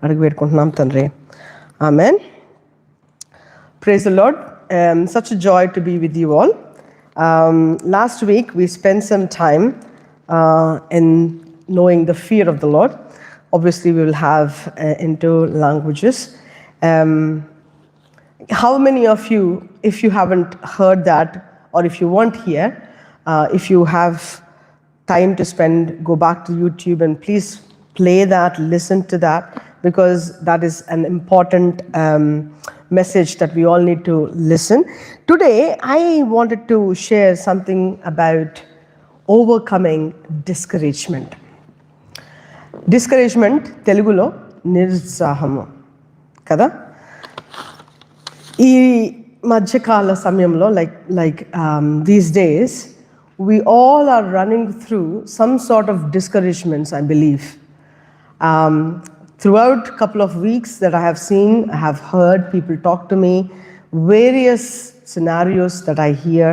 అడిగి పెట్టుకుంటున్నాం తండ్రి. Amen. Praise the Lord. Such a joy to be with you all. Last week we spent some time in knowing the fear of the Lord. Obviously we will have into languages. How many of you, if you haven't heard that or if you weren't here, if you have time to spend, go back to YouTube and please play that, listen to that, because that is an important message that we all need to listen. Today I wanted to share something about overcoming discouragement. Discouragement Telugulo నిరుత్సాహము కదా. ఈ మధ్యకాల సమయంలో like these days we all are running through some sort of discouragements, I believe. Throughout a couple of weeks that I have seen, I have heard people talk to me, various scenarios that I hear,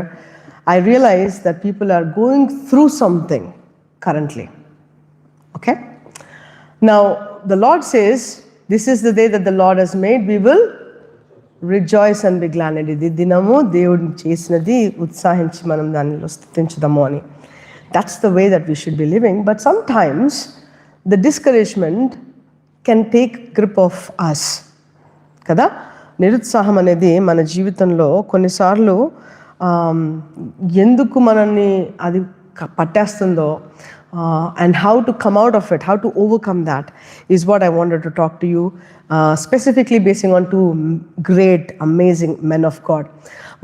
I realize that people are going through something currently. Okay? Now, the Lord says, this is the day that the Lord has made, we will rejoice and be glad in it. ఇది దినము దేవుడు చేసినది, ఉత్సాహించి మనం దానిలో స్తుతించుదాము అని. That's the way that we should be living. But sometimes the discouragement can take grip of us. కదా. నిరుత్సాహం అనేది మన జీవితంలో కొన్నిసార్లు ఎందుకు మనల్ని అది పట్టేస్తుందో, and how to come out of it, how to overcome that is what I wanted to talk to you, specifically basing on two great, amazing men of God.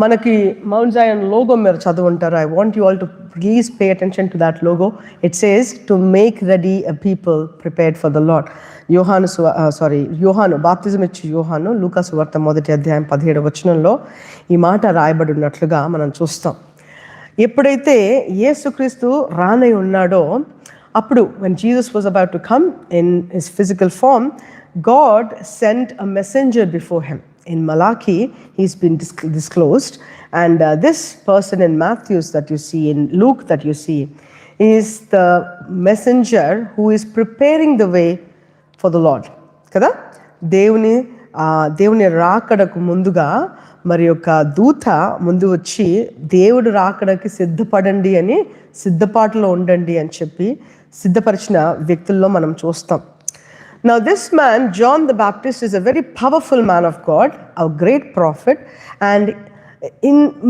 Manaki Mount Zion logo మీరు చదువుంటారు. I want you all to please pay attention to that logo. It says to make ready a people prepared for the Lord. యోహాను బాప్తిజం ఇచ్చి యోహాను లూకా సువార్త 1వ అధ్యాయం 17వ వచనంలో ఈ మాట రాయబడి ఉన్నట్లుగా మనం చూస్తాం. ఎప్పుడైతే యేసుక్రీస్తు రానై ఉన్నాడో అప్పుడు when Jesus was about to come in his physical form, God sent a messenger before him. In Malachi, he's been disclosed, and this person in Matthew that you see, in Luke that you see, is the messenger who is preparing the way for the Lord. కదా. దేవుని రాకడకు ముందుగా మరి యొక్క దూత ముందు వచ్చి దేవుడు రాకడకి సిద్ధపడండి అని, సిద్ధపాటులో ఉండండి అని చెప్పి సిద్ధపరిచిన వ్యక్తుల్లో మనం చూస్తాం. Now this man, John the Baptist, is a very powerful man of God, a great prophet, and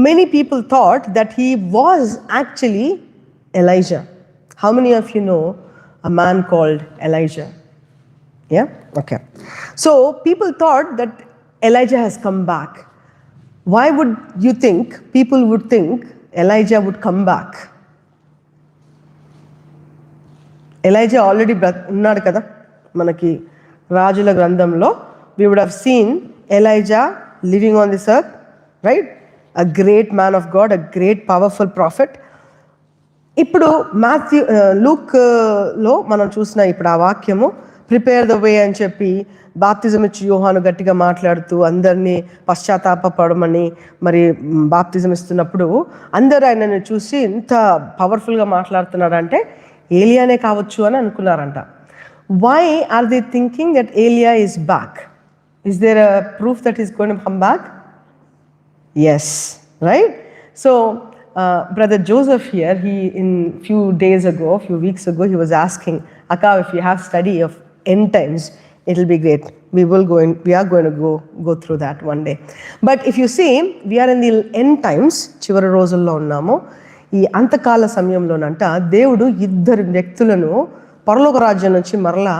many people thought that he was actually Elijah. How many of you know a man called Elijah? Yeah? Okay. So people thought that Elijah has come back. Why would you think people would think Elijah would come back? Elijah already ఉన్నాడు కదా. మనకి రాజుల గ్రంథంలో we would have seen Elijah living on this earth, right? A great man of God, a great powerful prophet. ఇప్పుడు లూక్లో మనం చూసిన ఇప్పుడు ఆ వాక్యము ప్రిపేర్ ద వే అని చెప్పి బాప్తిజం ఇచ్చి యోహాను గట్టిగా మాట్లాడుతూ అందరినీ పశ్చాత్తాపడమని మరి బాప్తిజం ఇస్తున్నప్పుడు అందరూ ఆయనని చూసి ఇంత పవర్ఫుల్గా మాట్లాడుతున్నాడంటే ఏలియానే కావచ్చు అని అనుకున్నారంట. Why are they thinking that Elia is back? Is there a proof that he's going to come back? Yes, right? So Brother Joseph here, few weeks ago, he was asking, Akka, if you have study of end times, it'll be great. We are going to go through that one day. But if you see, we are in the end times, చివరి రోజుల్లో ఉన్నాము. ఈ అంతకాల సమయంలోనంట దేవుడు ఇద్దరు వ్యక్తులను పరలోక రాజ్యం నుంచి మరలా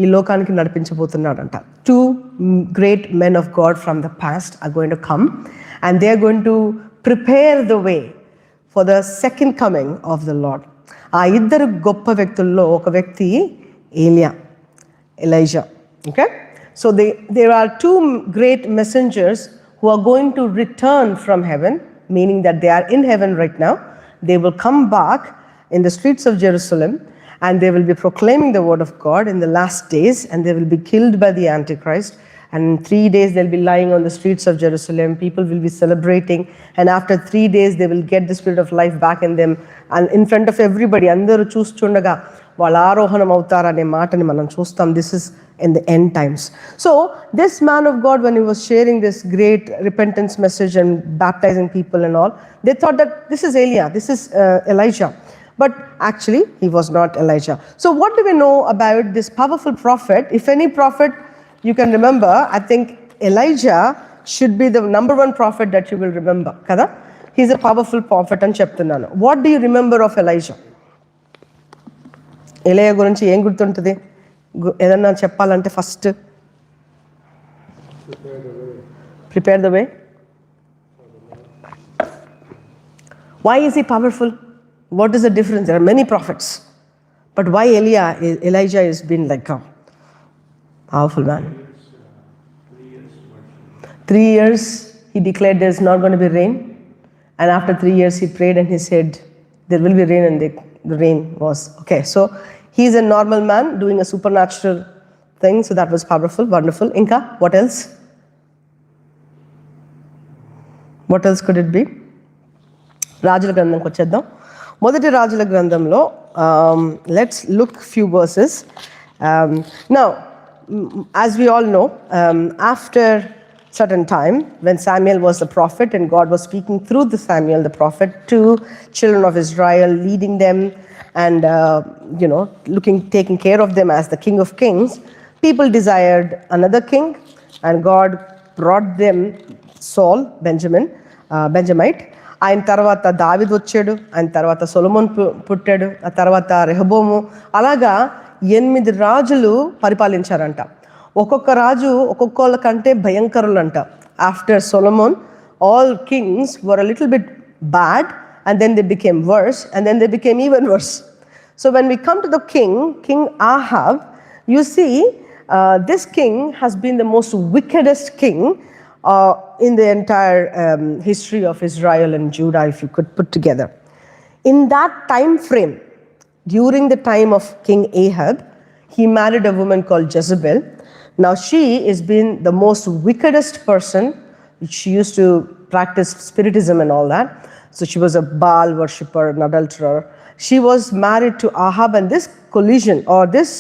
ఈ లోకానికి నడిపించబోతున్నాడంట. 2 great men of God from the past are going to come, and they are going to prepare the way for the second coming of the Lord. ఆ ఇద్దరు గొప్ప వ్యక్తుల్లో ఒక వ్యక్తి Elijah. Okay? So there are 2 great messengers who are going to return from heaven, meaning that they are in heaven right now. They will come back in the streets of Jerusalem, and they will be proclaiming the word of God in the last days, and they will be killed by the Antichrist. And in 3 days they'll be lying on the streets of Jerusalem. People will be celebrating, and after 3 days they will get the spirit of life back in them, and in front of everybody, andaru chustundaga వాళ్ళ ఆరోహణం అవుతారనే మాటని మనం చూస్తాం. This is in the end times. So this man of God, when he was sharing this great repentance message and baptizing people and all, they thought that this is Elijah. But actually, he was not Elijah. So what do we know about this powerful prophet? If any prophet you can remember, I think Elijah should be the number one prophet that you will remember. Kada? He's a powerful prophet అని చెప్తున్నాను. What do you remember of Elijah? ఎలియా గురించి ఏం గుర్తుంటుంది? ఏదన్నా చెప్పాలంటే first prepare the way. Why is he powerful? What is the difference? There are many prophets, but why Elijah has been like a powerful man? 3 years he declared there's not going to be rain, and after 3 years he prayed and he said there will be rain, and the rain was okay. So he's a normal man doing a supernatural thing, so that was powerful, wonderful. Inka, what else? What else could it be? రాజుల గ్రంథంకి వచ్చేద్దాం. మొదటి రాజుల గ్రంథంలో let's look few versus. Now as we all know, after certain time when Samuel was the prophet and God was speaking through the Samuel the prophet to children of Israel, leading them and taking care of them as the King of Kings, people desired another king, and God brought them Saul, Benjamite. ఆయన తర్వాత దావీదు వచ్చాడు, ఆయన తర్వాత సొలొమోన్ పుట్టాడు, ఆ తర్వాత రెహబోము. అలాగా 8 రాజులు పరిపాలించారంట. ఒక్కొక్క రాజు ఒక్కొక్కళ్ళ కంటే భయంకరులంట. After Solomon all kings were a little bit bad, and then they became worse, and then they became even worse. So when we come to the King Ahab, you see this king has been the most wickedest king in the entire history of Israel and Judah, if you could put together. In that time frame, during the time of King Ahab, he married a woman called Jezebel. Now she has been the most wickedest person. She used to practice spiritism and all that. So she was a Baal worshipper, an adulterer. She was married to Ahab, and this collision or this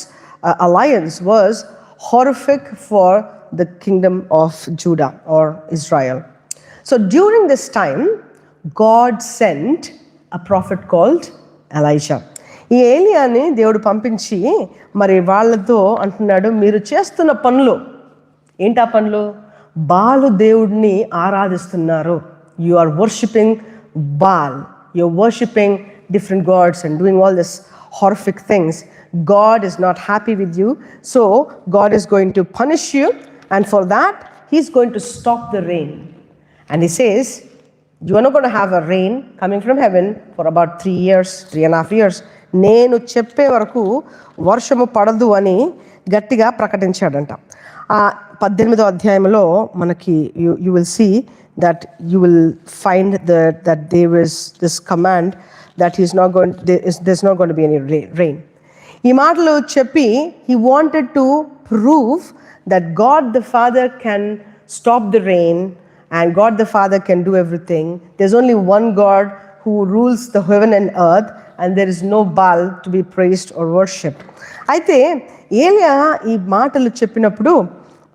alliance was horrific for the kingdom of Judah or Israel. So during this time, God sent a prophet called Elijah. ఈ ఏలియాని దేవుడు పంపించి మరి వాళ్ళతో అంటున్నాడు, మీరు చేస్తున్న పనులు ఏంటా పనులు? బాలు దేవుడిని ఆరాధిస్తున్నారు. You are worshipping Baal. You're worshipping different gods and doing all this horrific things. God is not happy with you. So God is going to punish you. And for that, he's going to stop the rain. And he says, you are not going to have a rain coming from heaven for about 3.5 years. నేను చెప్పే వరకు వర్షము పడదు అని గట్టిగా ప్రకటించాడంట. ఆ 18వ అధ్యాయంలో మనకి you will see that you will find that there is this command that there's not going to be any rain. ఈ మాటలు చెప్పి he wanted to prove that God the Father can stop the rain, and God the Father can do everything. There's only one God who rules the heaven and earth, and there is no Baal to be praised or worshipped. అయితే ఏలియా ఈ మాటలు చెప్పినప్పుడు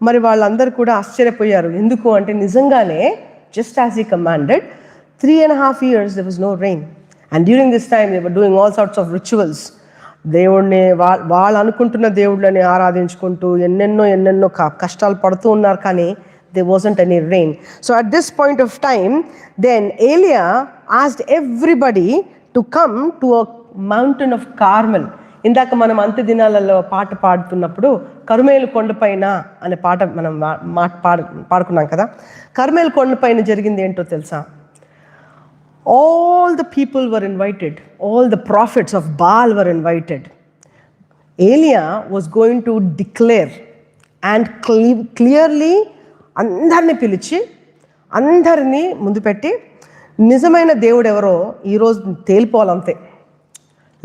మరి వాళ్ళందరూ కూడా ఆశ్చర్యపోయారు. ఎందుకు అంటే నిజంగానే just as he commanded, 3.5 years there was no rain, and during this time they were doing all sorts of rituals. దేవుడిని వాళ్ళు అనుకుంటున్న దేవుళ్ళని ఆరాధించుకుంటూ ఎన్నెన్నో కష్టాలు పడుతూ ఉన్నారు, కానీ there wasn't any rain. So at this point of time, then Elijah asked everybody to come to a mountain of Carmel. ఇందాక మనం అంత్య దినాలలో పాట పాడుతున్నప్పుడు కర్మేలు కొండపైన అనే పాట మనం పాడుకున్నాం కదా. కర్మేలు కొండపైన జరిగింది ఏంటో తెలుసా? All the people were invited. All the prophets of Baal were invited. Elijah was going to declare and clearly అందరినీ పిలిచి అందరినీ ముందు పెట్టి నిజమైన దేవుడు ఎవరో ఈరోజు తేలిపోవాలంతే.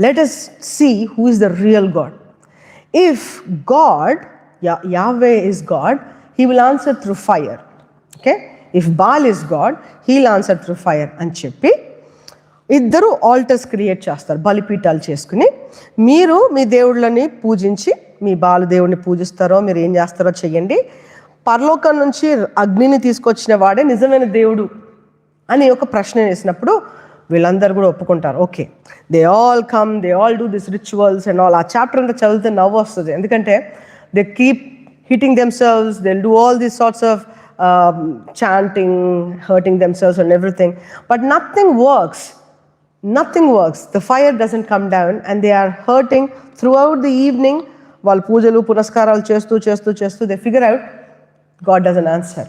Let us see who is the real God. If God, Yahweh is God, he will answer through fire. Okay? If Baal is God, he'll answer through fire అని చెప్పి ఇద్దరు ఆల్టర్స్ క్రియేట్ చేస్తారు. బలిపీఠాలు చేసుకుని మీరు మీ దేవుళ్ళని పూజించి మీ బాలు దేవుడిని పూజిస్తారో మీరు ఏం చేస్తారో చెయ్యండి, పరలోకం నుంచి అగ్నిని తీసుకొచ్చిన వాడే నిజమైన దేవుడు అని ఒక ప్రశ్న వేసినప్పుడు వీళ్ళందరూ కూడా ఒప్పుకుంటారు. Okay, they all come, they all do this rituals and all. ఆ చాప్టర్ అంతా చదివితే నవ్వు వస్తుంది, ఎందుకంటే they keep hitting themselves, they'll do all these sorts of chanting, hurting themselves and everything, but nothing works. The fire doesn't come down and they are hurting throughout the evening. While పూజలు పునస్కారాలు చేస్తూ they figure out God doesn't answer.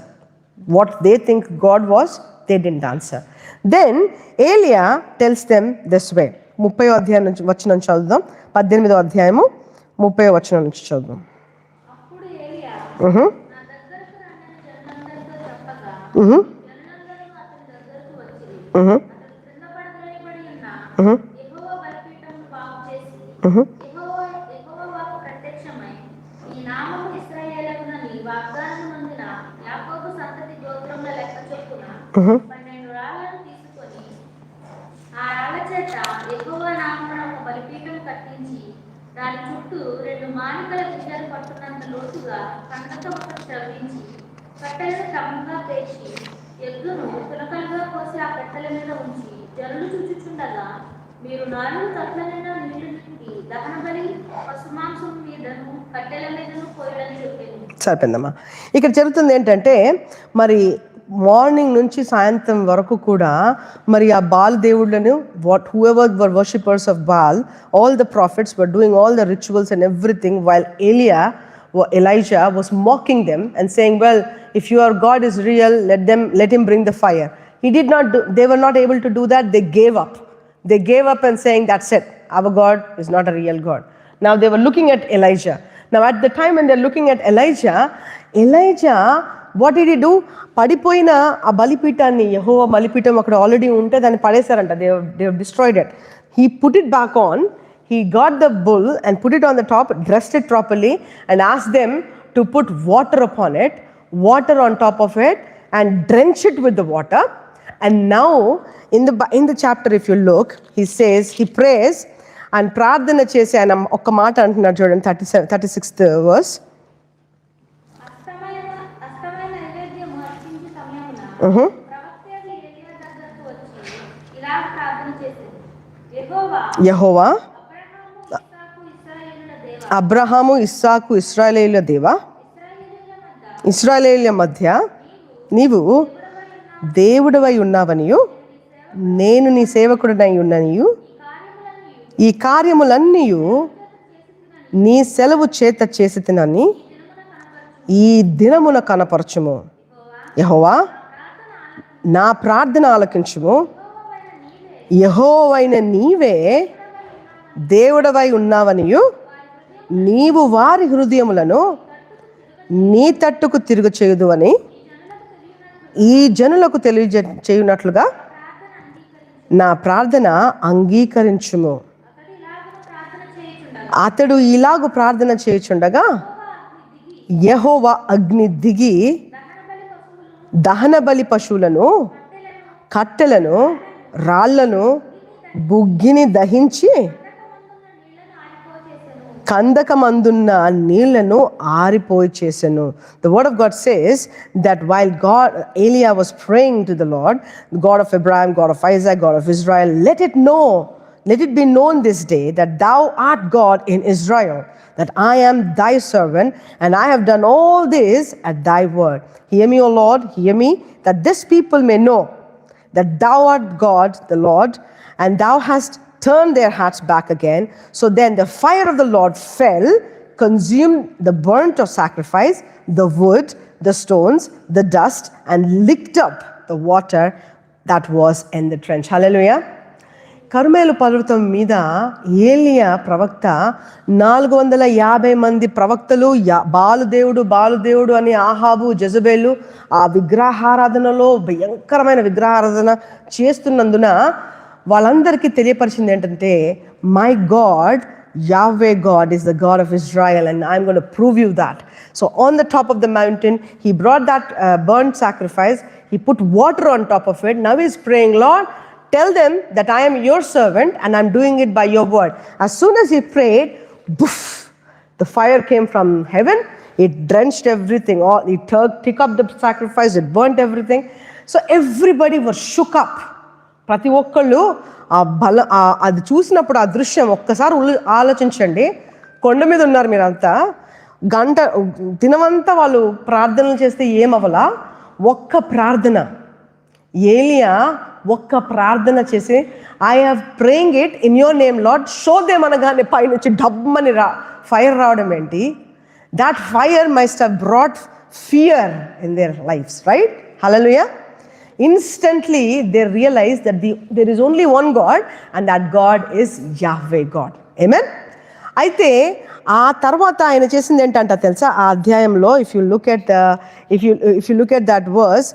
What they think God was, they didn't answer. Then Elia tells them this way. 30వ అధ్యాయం నుంచి వచనం చదువుదాం. 18వ అధ్యాయము 30వ వచనం నుంచి చదువుదాం. దాని చుట్టూ 2 మానికల గింజలు పట్టునంత లోతుగా కండతో ఒకటి త్రవ్వించి కట్టెలను క్రమంగా పేర్చి ఎద్దును తునకలుగా కోసి ఆ కట్టెల మీద ఉంచి జనులు చూచుచుండగా మీరు 4 తట్ల నిండా నీళ్లు నింపి దహన బలి పశుమాంసం మీదను కట్టెల మీదను పోయడని చెప్పింది. సరిపోయిందమ్మా. ఇక్కడ జరుగుతుంది ఏంటంటే, మరి మార్నింగ్ నుంచి సాయంత్రం వరకు కూడా మరి ఆ బాల్ దేవుళ్ళను whoever were worshippers of Baal, all the prophets were doing all the rituals and everything, while Elijah was mocking them and saying, well, if your God is real, let him bring the fire. They were not able to do that. They gave up and saying, that's it, our God is not a real God. Now they were looking at Elijah. Now at the time when they're looking at Elijah, what did he do? పడిపోయిన ఆ బలిపీఠాన్ని, యెహోవా బలిపీఠం అక్కడ already ఉంటే దాన్ని పడేశారంట. they have destroyed it. He put it back on. He got the bull and put it on the top, dressed it properly and asked them to put water on top of it and drench it with the water. And now in the chapter, if you look, he says, he prays and ప్రార్థన చేసి ఆయన ఒక్క మాట అంటున్నాడు చూడండి, 36th verse. యెహోవా అబ్రహాము ఇస్సాకు ఇశ్రాయేలీయుల దేవా, ఇశ్రాయేలీయుల మధ్య నీవు దేవుడవై ఉన్నావనియు నేను నీ సేవకుడనై ఉన్ననియు ఈ కార్యములన్నీయు నీ సెలవు చేత చేసితినని ఈ దినమున కనపరచుము. యెహోవా నా ప్రార్థన ఆలకించుము. యెహోవైన నీవే దేవుడవై ఉన్నావనియు నీవు వారి హృదయములను నీ తట్టుకు తిరుగు చేయుదు అని ఈ జనులకు తెలియచేయునట్లుగా నా ప్రార్థన అంగీకరించుము. అతడు ఇలాగు ప్రార్థన చేయుచుండగా యెహోవా అగ్ని దిగి దహన బలి పశువులను, కట్టెలను, రాళ్లను, బుగ్గిని దహించి కందకమందున్న నీళ్లను ఆరిపోయి చేసెను. The word of God says that while Elia was praying to the Lord, God of Abraham, God of Isaac, God of Israel, let it be known this day that thou art God in Israel, that I am thy servant, and I have done all this at thy word. Hear me, O Lord, hear me, that this people may know that thou art God, the Lord, and thou hast turned their hearts back again. So then the fire of the Lord fell, consumed the burnt or sacrifice, the wood, the stones, the dust, and licked up the water that was in the trench. Hallelujah. Carmel పర్వతం మీద ఏలియా ప్రవక్త 450 మంది ప్రవక్తలు బాలుదేవుడు అని ఆహాబు జెజబేలు ఆ విగ్రహారాధనలో భయంకరమైన విగ్రహారాధన చేస్తున్నందున వాళ్ళందరికీ తెలియపరిచింది ఏంటంటే, my God Yahweh God is the God of Israel, and I'm going to prove you that. So on the top of the mountain, he brought that burnt sacrifice. He put water on top of it. Now he's praying, Lord, tell them that I am your servant and I'm doing it by your word. As soon as he prayed, boof, The fire came from heaven. It drenched everything. It took up the sacrifice. It burnt everything. So everybody was shook up. ప్రతి ఒక్కళ్ళు అది చూసినప్పుడు ఆ దృశ్యం ఒక్కసారి ఆలోచించండి. కొండ మీద ఉన్నారు మీరంతా, గంట దినమంతా వాళ్ళు ప్రార్థనలు చేస్తే ఏమవ్వలా, ఒక్క ప్రార్థన, ఏలియా ఒక్క ప్రార్థన చేసి I have praying it in your name lord show them అనగానే పైనుంచి డబ్బని ఫైర్ రావడం ఏంటి? That fire must have brought fear in their lives, right? Hallelujah. Instantly they realize that there is only one God and that God is Yahweh God. Amen. అయితే ఆ తర్వాత ఆయన చేసింది ఏంటంట తెలుసా? ఆ అధ్యాయంలో if you look at that verse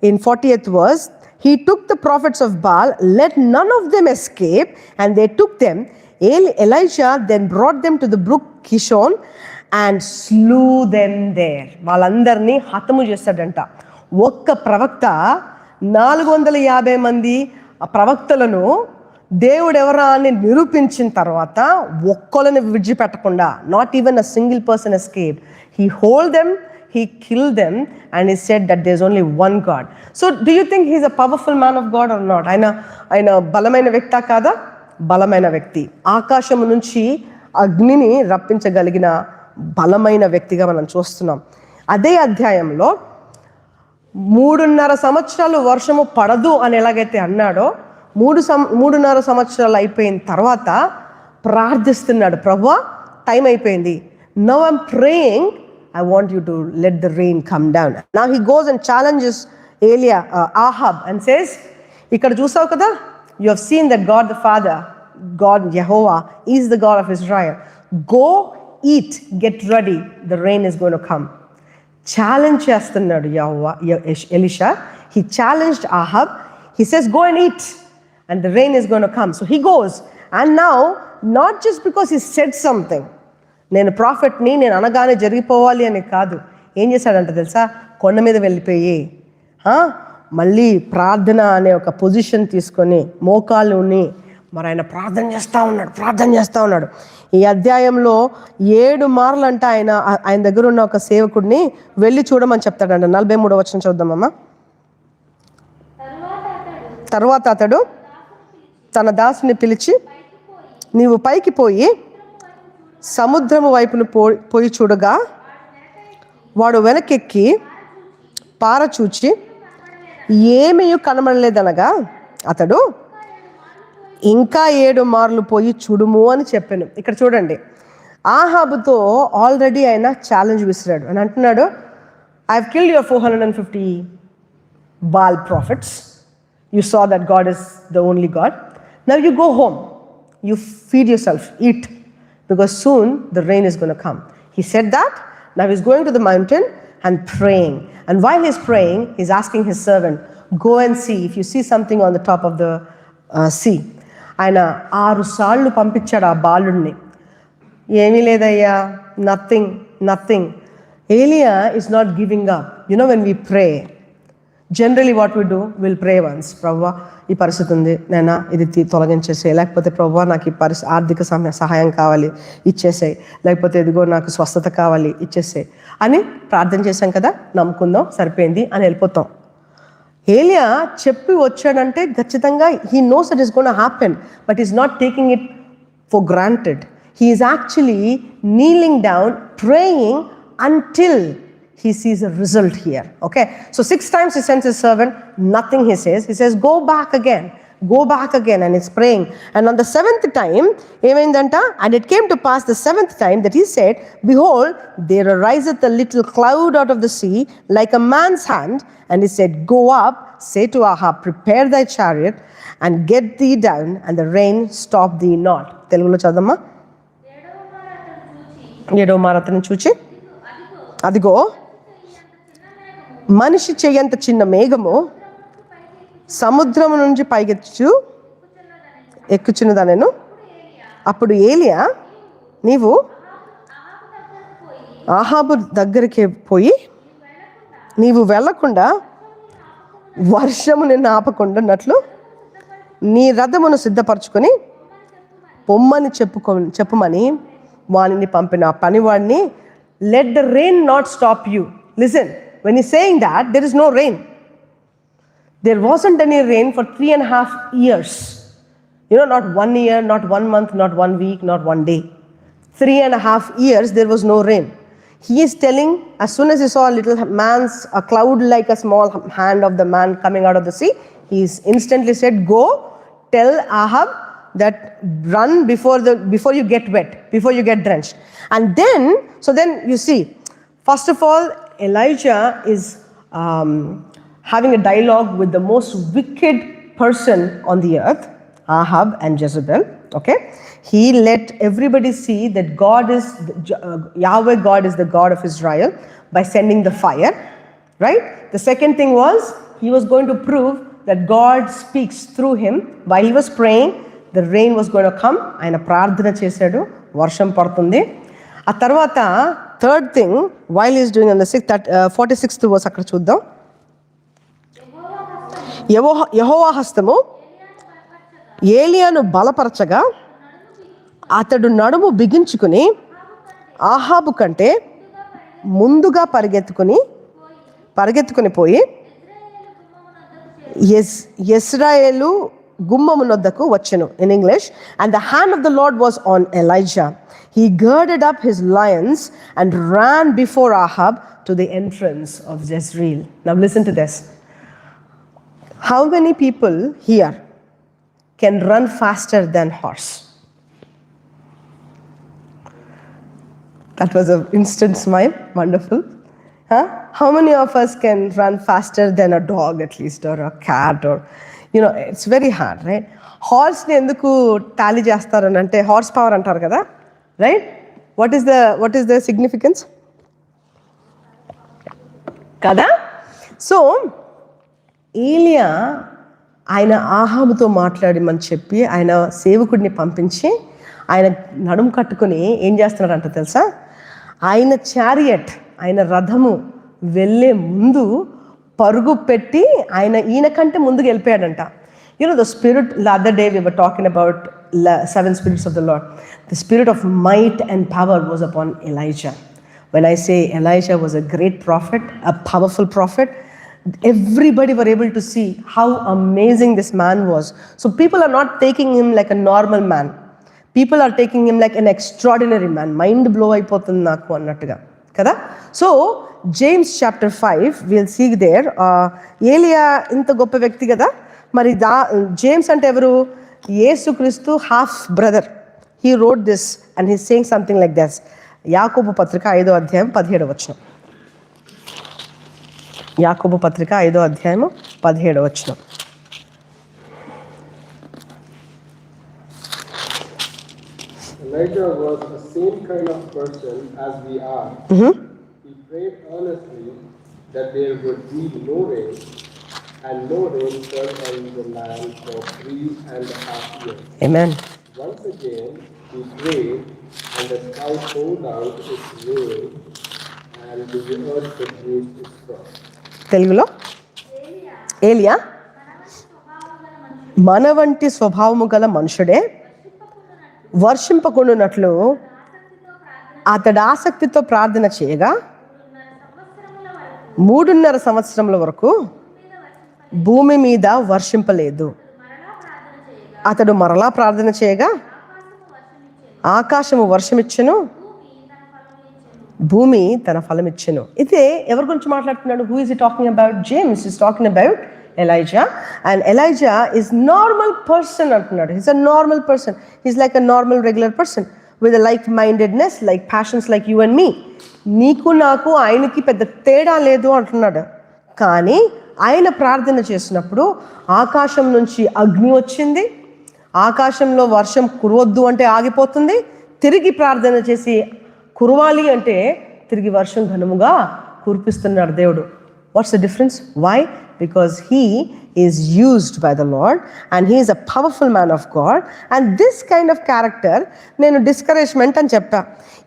in 40th verse, he took the prophets of Baal, let none of them escape, and they took them. Elijah then brought them to the brook Kishon and slew them there. వాళ్ళందరినీ హతము చేస్తాడంట. ఒక్క ప్రవక్త 450 మంది ప్రవక్తలను దేవుడు ఎవరా అని నిరూపించిన తర్వాత ఒక్కళ్ళని విడిచిపెట్టకుండా, not even a single person escaped. He hold them, he killed them and he said that there is only one God. So do you think he's a powerful man of God or not? ఆయన బలమైన వ్యక్తా కాదా? బలమైన వ్యక్తి. ఆకాశం నుంచి అగ్నిని రప్పించగలిగిన బలమైన వ్యక్తిగా మనం చూస్తున్నాం. అదే అధ్యాయంలో 3.5 సంవత్సరాలు వర్షము పడదు అని ఎలాగైతే అన్నాడో, 3.5 సంవత్సరాలు అయిపోయిన తర్వాత ప్రార్థిస్తున్నాడు, ప్రభువా టైం అయిపోయింది, now I'm praying, I want you to let the rain come down. Now he goes and challenges Ahab and says, ఇక్కడ చూసావు కదా, you have seen that God the father, God యెహోవా is the God of Israel, go eat, get ready, the rain is going to come. Challenge చేస్తున్నాడు Elisha. He challenged Ahab. He says go and eat and the rain is going to come. So he goes, and now not just because he said something, నేను ప్రాఫిట్ని, నేను అనగానే జరిగిపోవాలి అని కాదు, ఏం చేశాడంట తెలుసా? కొండ మీద వెళ్ళిపోయి మళ్ళీ ప్రార్థన అనే ఒక పొజిషన్ తీసుకొని మోకాళ్ళుని మరి ఆయన ప్రార్థన చేస్తూ ఉన్నాడు. ఈ అధ్యాయంలో 7 మార్లు అంట ఆయన దగ్గర ఉన్న ఒక సేవకుడిని వెళ్ళి చూడమని చెప్తాడంట. 43వ వచనం చూద్దామమ్మా. తర్వాత అతడు తన దాసుని పిలిచి, నీవు పైకి పోయి సముద్రము వైపును పోయి చూడగా, వాడు వెనకెక్కి పారచూచి ఏమీ కనబడలేదనగా, అతడు ఇంకా 7 మార్లు పోయి చూడుము అని చెప్పాను. ఇక్కడ చూడండి, ఆహాబుతో ఆల్రెడీ ఆయన ఛాలెంజ్ విసిరాడు అని అంటున్నాడు, I have killed your 450 ball profits, you saw that God is the only God. Now you go home, you feed yourself, eat, because soon the rain is going to come. He said that. Now he's going to the mountain and praying. And while he's praying, he's asking his servant, go and see if you see something on the top of the sea. ఆయన 6 సార్లు పంపించాడు ఆ బాలుడిని. ఏమీ లేదయ్యా, nothing. ఏలియా is not giving up. You know, when we pray, generally what we do, will pray once, ప్రభువా ఈ పరిస్థితి ఉంది, నేను ఇది తొలగించేసే, లేకపోతే ప్రభువా నాకు ఈ ఆర్థిక సహాయం కావాలి ఇచ్చేసేయి, లేకపోతే ఇదిగో నాకు స్వస్థత కావాలి ఇచ్చేసేయి అని ప్రార్థన చేశాం కదా, నమ్ముకుందాం సరిపోయింది అని వెళ్ళిపోతాం. ఏలియా చెప్పి వచ్చాడంటే ఖచ్చితంగా he knows it is gonna happen, but is not taking it for granted. He is actually kneeling down, praying until he sees a result here. Okay, so 6 times he sends his servant, nothing he says, go back again, and he's praying. And on the 7th time, and it came to pass the 7th time that he said, behold, there ariseth a little cloud out of the sea like a man's hand, and he said, go up, say to Ahab, prepare thy chariot and get thee down, and the rain stop thee not. Telugulo chadamma. ఏడవ మారతను చూచి, అదిగో మనిషి చెయ్యంత చిన్న మేఘము సముద్రము నుంచి ఎక్కుచున్నదనెను. అప్పుడు ఏలియా, నీవు ఆహాబు దగ్గరికి పోయి, నీవు వెళ్ళకుండా వర్షము నిన్ను ఆపకుండాన్నట్లు నీ రథమును సిద్ధపరచుకొని పొమ్మని చెప్పుమని వాణిని పంపిన ఆ పనివాడిని, let the rain not stop you. Listen, when he saying that there is no rain. There wasn't any rain for 3.5 years. Not 1 year, not 1 month, not 1 week, not 1 day. 3.5 years there was no rain. He is telling, as soon as he saw a cloud like a small hand of the man coming out of the sea, he instantly said, go tell Ahab that run before you get wet, before you get drenched. And then you see, first of all, Elijah is having a dialogue with the most wicked person on the earth, Ahab and Jezebel. Okay, he let everybody see that Yahweh God is the God of Israel by sending the fire, right? The second thing was, he was going to prove that God speaks through him. While he was praying, the rain was going to come. Ayana prardhana chesadu, varsham partundi. A tarvata, third thing, while he is doing on the 46th verse akkada chuddam. యెహోవా హస్తము ఏలియాను బలపరచగా అతడు నడుము బిగించుకుని ఆహాబు కంటే ముందుగా పరిగెత్తుకుని పోయి యెజ్రెయేలు గుమ్మమునొద్దకు వచ్చెను. In English, and the hand of the Lord was on Elijah. He girded up his loins and ran before Ahab to the entrance of Jezreel. Now listen to this. How many people here can run faster than horse? That was an instant smile. Wonderful. How many of us can run faster than a dog at least, or a cat, or it's very hard, right? Horse ni enduku tally chestarani ante horse power antaru kada, right? What is the significance? Kada? So ఏలియా ఆయన ఆహాబుతో మాట్లాడమని చెప్పి ఆయన సేవకుడిని పంపించి ఆయన నడుము కట్టుకుని ఏం చేస్తున్నాడంట తెలుసా? ఆయన చారియట్, ఆయన రథము వెళ్ళే ముందు పరుగు పెట్టి ఈయన కంటే ముందుకు వెళ్ళిపోయాడంట. The spirit, the other day we were talking about 7 spirits of the Lord. The spirit of might and power was upon Elijah. When I say Elijah was a great prophet, a powerful prophet, everybody were able to see how amazing this man was. So people are not taking him like a normal man. People are taking him like an extraordinary man. Mind blow అయిపోతుంది నాకు అన్నట్టుగా కదా. So James chapter 5, we'll see there, ఏలియా ఇంత గొప్ప వ్యక్తి కదా. మరి జేమ్స్ అంటే ఎవరు? యేసుక్రీస్తు half brother. He wrote this and he's saying something like this. యాకోబు పత్రిక 5వ అధ్యాయం 17వ వచనం. యాకోబు పత్రిక 5వ అధ్యాయము 17వ వచనం. Elijah was the same kind of person as we are. He prayed earnestly that there would be no rain, and no rain fell on the land for 3.5 years. Amen. Once again he prayed, and the sky poured out its rain, and the earth produced its crops. తెలుగులో, ఏలియా మన వంటి స్వభావము గల మనుషుడే వర్షింపకుండునట్లు అతడు ఆసక్తితో ప్రార్థన చేయగా 3.5 సంవత్సరముల వరకు భూమి మీద వర్షింపలేదు. అతడు మరలా ప్రార్థన చేయగా ఆకాశము వర్షమిచ్చెను, భూమి తన ఫలమిచ్చెను. ఇదే ఎవరి గురించి మాట్లాడుతున్నాడు? Who is he talking about? James is talking about Elijah. And Elijah is normal person అంటున్నాడు. He's a normal person. He's like a normal regular person with a like-mindedness, like passions like you and me. నీకు నాకు ఆయనకి పెద్ద తేడా లేదు అంటున్నాడు. కానీ ఆయన ప్రార్థన చేసినప్పుడు ఆకాశం నుంచి అగ్ని వచ్చింది, ఆకాశంలో వర్షం కురవద్దు అంటే ఆగిపోతుంది, తిరిగి ప్రార్థన చేసి కురవాలి అంటే తిరిగి వర్షం ఘనముగా కురిపిస్తున్నాడు దేవుడు. What's the difference? Why? Because he is used by the Lord and he is a powerful man of God. And this kind of character, నేను డిస్కరేజ్మెంట్ అని చెప్పా.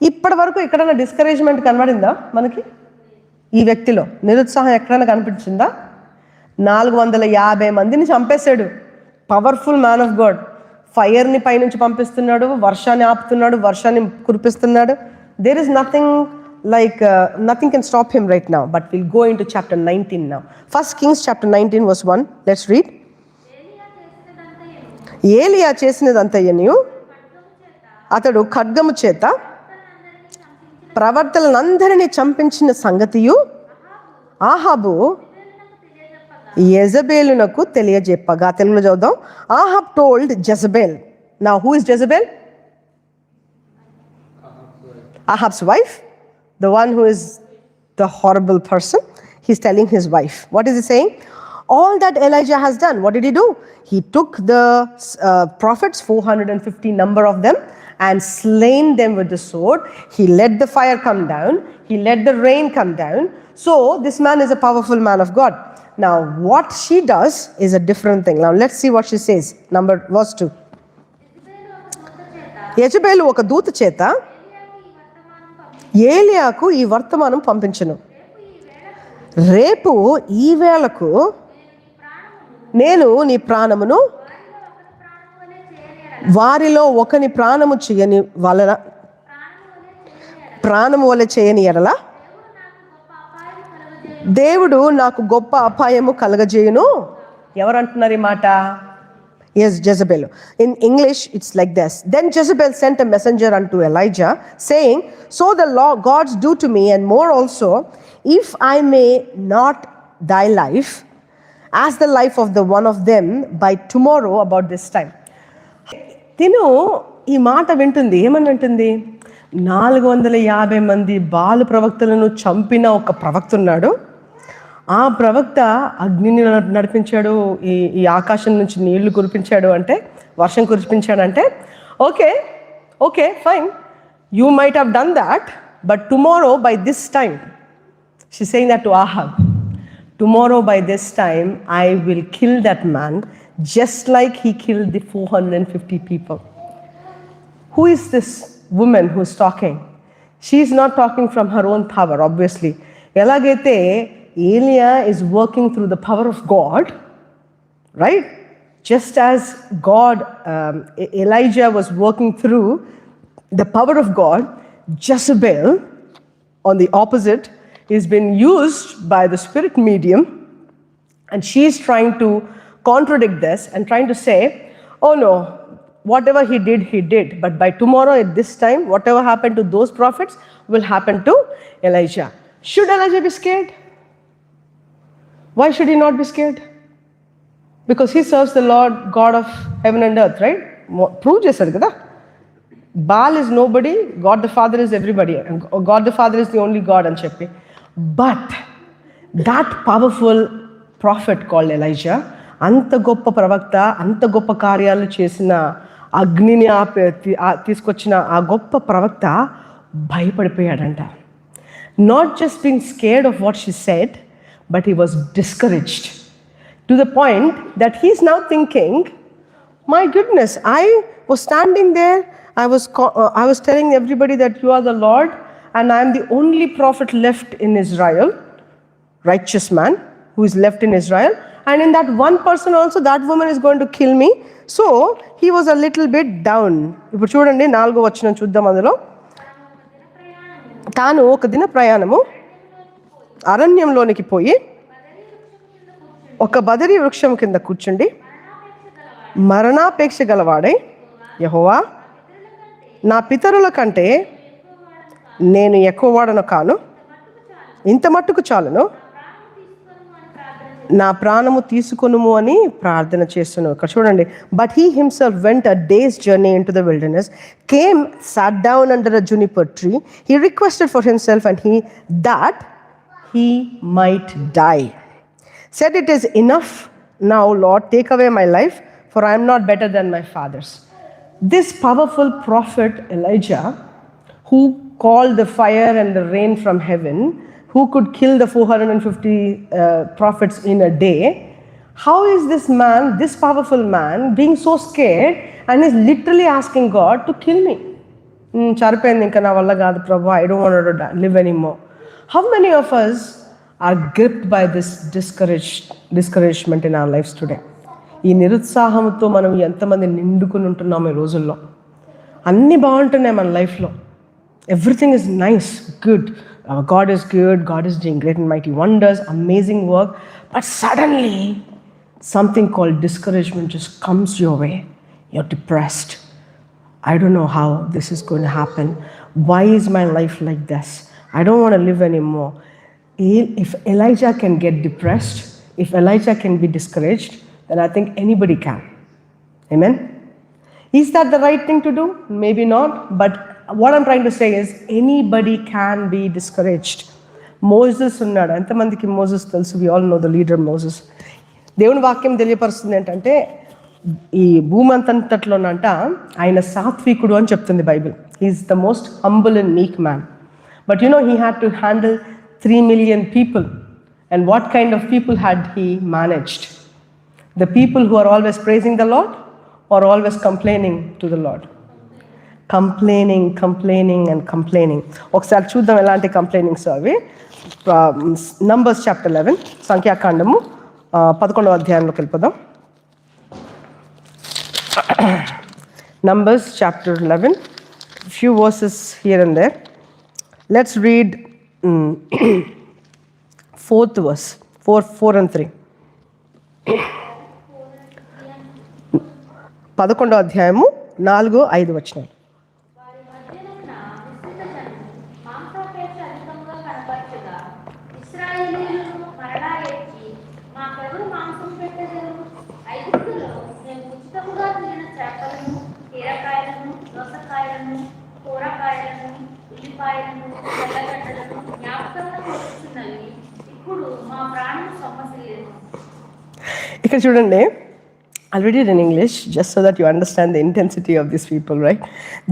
ఇప్పటి వరకు ఎక్కడైనా డిస్కరేజ్మెంట్ కనబడిందా మనకి? ఈ వ్యక్తిలో నిరుత్సాహం ఎక్కడైనా కనిపించిందా? 450 మందిని చంపేశాడు. పవర్ఫుల్ మ్యాన్ ఆఫ్ గాడ్, ఫైర్ని పైనుంచి పంపిస్తున్నాడు, వర్షాన్ని ఆపుతున్నాడు, వర్షాన్ని కురిపిస్తున్నాడు. There is nothing nothing can stop him right now. But we'll go into chapter 19 now. 1 Kings chapter 19 verse 1. Let's read. ఏలియా చేసినదంతయ్యను అతడు ఖడ్గము చేత ప్రవర్తలందరినీ చంపించిన సంగతియు ఆహాబు యెజబేలునకు తెలియజెప్పగా. తెలుగులో చదువుదాం. Ahab told Jezebel. Now who is Jezebel? Ahab's wife. The one who is the horrible person. He's telling his wife. What is he saying? All that Elijah has done. What did he do? He took the prophets, 450 number of them, and slain them with the sword. He let the fire come down. He let the rain come down. So this man is a powerful man of God. Now what she does is a different thing. Now let's see what she says. Verse 2. యెజబెలు ఒక దూత చేత ఏలియాకు ఈ వర్తమానం పంపించెను. రేపు ఈ వేళకు నేను నీ ప్రాణమును వారిలో ఒకని ప్రాణము చేయని వలన ప్రాణము వలె చేయని ఎడల దేవుడు నాకు గొప్ప అపాయము కలగజేయును. ఎవరు అంటున్నారు ఈ మాట? Yes, Jezebel. In English, it's like this. Then Jezebel sent a messenger unto Elijah, saying, so the gods do to me, and more also, if I may not thy life, as the life of the one of them, by tomorrow about this time. తిను ఈ మాట వింటుంది. ఏమని వింటుంది? 450 మంది బాలు ప్రవక్తలను చంపిన ఒక ప్రవక్త ఉన్నాడు. ఆ ప్రవక్త అగ్నిని నడిపించాడు, ఈ ఆకాశం నుంచి నీళ్లు కురిపించాడు, అంటే వర్షం కురిపించాడంటే okay fine, you might have done that, but tomorrow by this time, she saying that to Ahab, tomorrow by this time I will kill that man just like he killed the 450 people. Who is this woman who is talking? She is not talking from her own power, obviously. Elagaithe Elia is working through the power of God, right? Just as Elijah was working through the power of God, Jezebel, on the opposite, is being used by the spirit medium, and she is trying to contradict this and trying to say, oh no, whatever he did, but by tomorrow at this time, whatever happened to those prophets will happen to Elijah. Should Elijah be scared? Why should he not be scared? Because he serves the Lord God of heaven and earth, right? Prove చేశాడు కదా. Baal is nobody, God the Father is everybody, and God the Father is the only God అని చెప్పి. But that powerful prophet called Elijah, అంత గొప్ప ప్రవక్త, అంత గొప్ప కార్యాలు చేసిన, అగ్నిని తీసుకొచ్చిన ఆ గొప్ప ప్రవక్త భయపడిపోయాడంట. Not just being scared of what she said, but he was discouraged to the point that he's now thinking, my goodness, I was standing there, I was telling everybody that you are the Lord, and I am the only prophet left in Israel, righteous man who is left in Israel, and in that one person also that woman is going to kill me. So he was a little bit down. ఇప్పుడు చూడండి 4వ వచనం చూద్దాం. అందులో తాను ఒక దిన ప్రయాణము అరణ్యంలోనికి పోయి ఒక బదరీ వృక్షం కింద కూర్చుండి మరణాపేక్ష గలవాడై, యెహోవా, నా పితరుల కంటే నేను ఎక్కువ వాడను కాను, ఇంత మట్టుకు చాలును, నా ప్రాణము తీసుకొనుము అని ప్రార్థన చేస్తున్నాను. ఇక్కడ చూడండి. But he himself went a days journey in to the wilderness, came, sat down under a Juniper tree, he requested for himself and he might die. Said, it is enough now, Lord, take away my life, for I am not better than my fathers. This powerful prophet Elijah, who called the fire and the rain from heaven, who could kill the 450 prophets in a day, how is this man, this powerful man, being so scared and is literally asking God to kill me? Charipayindi inka na valla gaadu Prabhu, I don't want to live anymore. How many of us are gripped by this discouragement in our lives today? ఈ నిరుత్సాహంతో మనం ఎంతమంది నిండుకుని ఉంటున్నాం ఈ రోజుల్లో. అన్నీ బాగుంటున్నాయి మన లైఫ్లో, everything is nice, good, God is good, God is doing great and mighty wonders, amazing work, but suddenly something called discouragement just comes your way. You're depressed. I don't know how this is going to happen. Why is my life like this? I don't want to live anymore. If Elijah can get depressed, if Elijah can be discouraged, then I think anybody can. Amen? Is that the right thing to do? Maybe not. But what I'm trying to say is anybody can be discouraged. Moses ఉన్నాడు. ఎంతమందికి Moses తెలుసు? We all know the leader Moses. దేవుని వాక్యం తెలియపరుస్తుంది ఏంటంటే, ఈ భూమి అంతట్లోనంట ఆయన సాత్వికుడు అని చెప్తుంది Bible. He is the most humble and meek man. But you know he had to handle 3 million people. And what kind of people had he managed? The people who are always praising the Lord or always complaining to the Lord? Complaining and complaining. ఒకసారి చూద్దాం ఎలాంటి కంప్లైనింగ్స్ అవి. Numbers chapter 11, సంఖ్యాకాండము 11వ అధ్యాయంలోకి వెళ్ళిపోదాం. Numbers chapter 11, few verses here and there. Let's read 4th verse, 4 and 3. 11వ అధ్యాయము 4-5 వచనాలు. ఇక్కడ చూడండి, I'll read it in English just so that you understand the intensity of these people, right?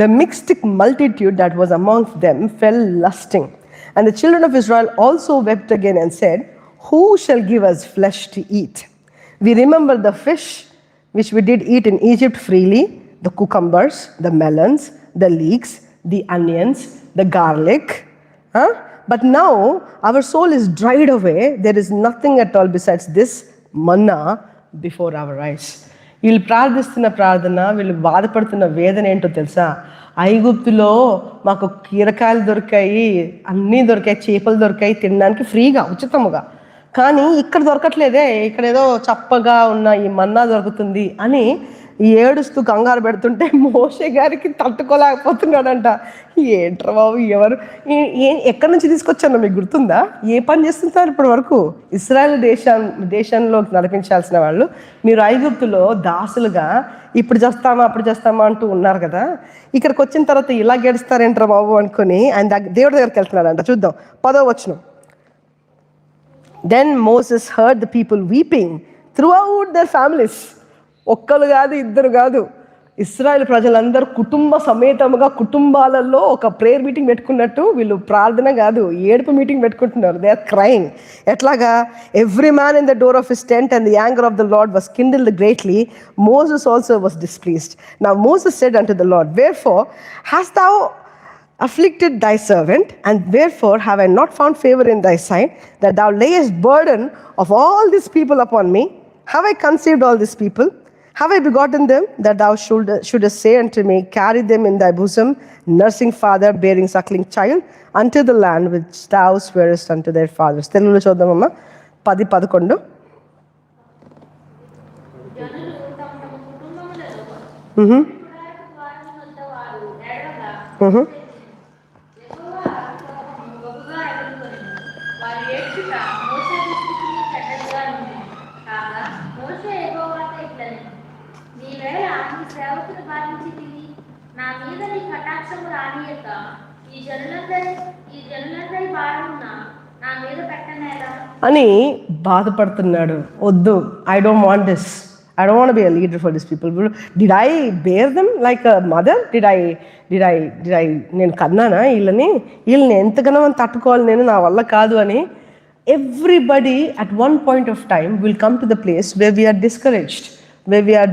The mixed multitude that was amongst them fell lusting, and the children of Israel also wept again and said, "Who shall give us flesh to eat? We remember the fish which we did eat in Egypt freely, the cucumbers, the melons, the leeks, the onions, the garlic. But now our soul is dried away. There is nothing at all besides this manna before our eyes." వీళ్ళు ప్రార్థిస్తున్న ప్రార్థన, వీళ్ళు బాధపడుతున్న వేదన ఏంటో తెలుసా? ఐగుప్తులో మాకు కీరకాయలు దొరికాయి, అన్నీ దొరికాయి, చేపలు దొరికాయి తినడానికి ఫ్రీగా, ఉచితముగా. కానీ ఇక్కడ దొరకట్లేదే, ఇక్కడ ఏదో చప్పగా ఉన్న ఈ మన్నా దొరుకుతుంది అని ఏడుస్తూ కంగారు పెడుతుంటే మోషే గారికి తట్టుకోలేకపోతున్నాడంట. ఏంట్రా బాబు, ఎవరు ఎక్కడి నుంచి తీసుకొచ్చానో మీకు గుర్తుందా? ఏ పని చేస్తుంటారు ఇప్పటి వరకు? ఇశ్రాయేల్ దేశంలో నడిపించాల్సిన వాళ్ళు మీరు ఐగుప్తులో దాసులుగా ఇప్పుడు చేస్తామా అప్పుడు చేస్తామా అంటూ ఉన్నారు కదా. ఇక్కడికి వచ్చిన తర్వాత ఇలా గెడుస్తారేంట్రా బాబు అనుకుని ఆయన దేవుడి దగ్గరికి వెళ్తున్నాడంట. చూద్దాం 10వ వచనం. Then Moses heard the people weeping throughout their families. ఒక్కరు కాదు, ఇద్దరు కాదు, ఇశ్రాయేల్ ప్రజలందరూ కుటుంబ సమేతముగా కుటుంబాలలో ఒక ప్రేయర్ మీటింగ్ పెట్టుకున్నట్టు వీళ్ళు ప్రార్థన కాదు, ఏడుపు మీటింగ్ పెట్టుకుంటున్నారు. They are crying. ఎట్లాగా? Every man in the door of his tent and the anger of the Lord was kindled greatly. Moses also was displeased. Now Moses said unto the Lord, "Wherefore hast thou afflicted thy servant, and wherefore have I not found favor in thy sight, that thou layest burden of all these people upon me? Have I conceived all these people? Have I begotten them, that thou shouldest say unto me, carry them in thy bosom, nursing father, bearing suckling child, unto the land which thou swearest unto their fathers." తెలుగులో చూద్దామమ్మా. 10-11. అని బాధపడుతున్నాడు. వద్దు, I don't want this, I don't want be a leader for this people. Did I bear them like a mother? Did I నేను కన్నానా వీళ్ళని ఎంతగానో తట్టుకోవాలి నేను, నా వల్ల కాదు అని. Everybody at one point of time will come to the place where we are discouraged, where we are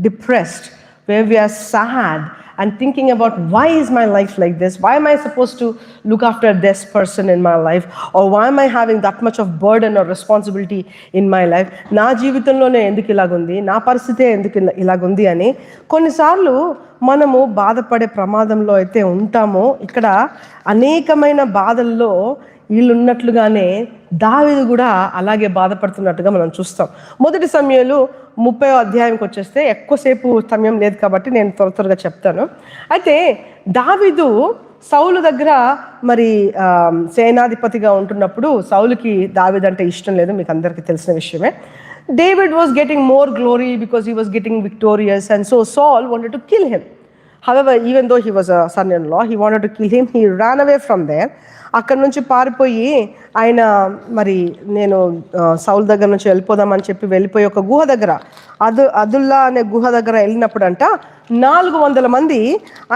depressed, where we are sad and thinking about why is my life like this? Why am I supposed to look after this person in my life? Or why am I having that much of burden or responsibility in my life? నా జీవితంలోనే ఎందుకు ఇలాగుంది, నా పరిస్థితే ఎందుకు ఇలాగుంది అని కొన్నిసార్లు మనము బాధపడే ప్రమాదంలో అయితే ఉంటామో, ఇక్కడ అనేకమైన బాధల్లో వీళ్ళున్నట్లుగానే దావీదు కూడా అలాగే బాధపడుతున్నట్టుగా మనం చూస్తాం. మొదటి సమయాలు 30వ అధ్యాయంకి వచ్చేస్తే ఎక్కువసేపు సమయం లేదు కాబట్టి నేను త్వరగా చెప్తాను. అయితే దావీదు సౌలు దగ్గర మరి సేనాధిపతిగా ఉంటున్నప్పుడు సౌలుకి దావీదు అంటే ఇష్టం లేదు, మీకు అందరికీ తెలిసిన విషయమే. David was getting more glory because he was getting victorious, and so Saul wanted to kill him. However, even though he was a son-in-law, he wanted to kill him. He ran away from there. అక్కడి నుంచి పారిపోయి ఆయన మరి నేను సౌల్ దగ్గర నుంచి వెళ్ళిపోదామని చెప్పి వెళ్ళిపోయి ఒక గుహ దగ్గర అదుల్లా అనే గుహ దగ్గర వెళ్ళినప్పుడంట 400 మంది